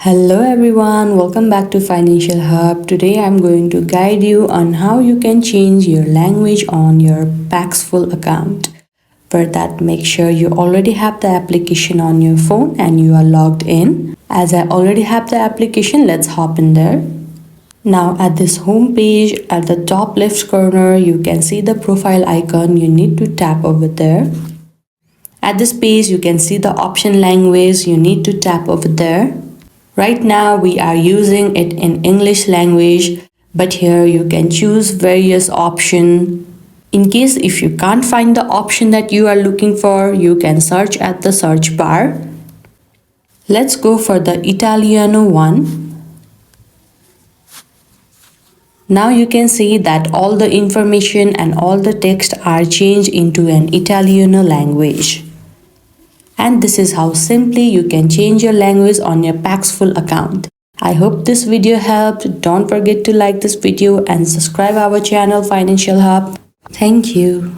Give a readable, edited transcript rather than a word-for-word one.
Hello everyone, welcome back to Financial Hub. Today I'm going to guide you on how you can change your language on your Paxful account. For that, make sure you already have the application on your phone and you are logged in. As I already have the application, let's hop in there. Now at this home page, at the top left corner, you can see the profile icon. You need to tap over there. At this page, you can see the option language. You need to tap over there. Right now we are using it in English language, but here you can choose various options. In case if you can't find the option that you are looking for, you can search at the search bar. Let's go for the Italiano one. Now you can see that all the information and all the text are changed into an Italiano language. And this is how simply you can change your language on your Paxful account. I hope this video helped. Don't forget to like this video and subscribe our channel Financial Hub. Thank you.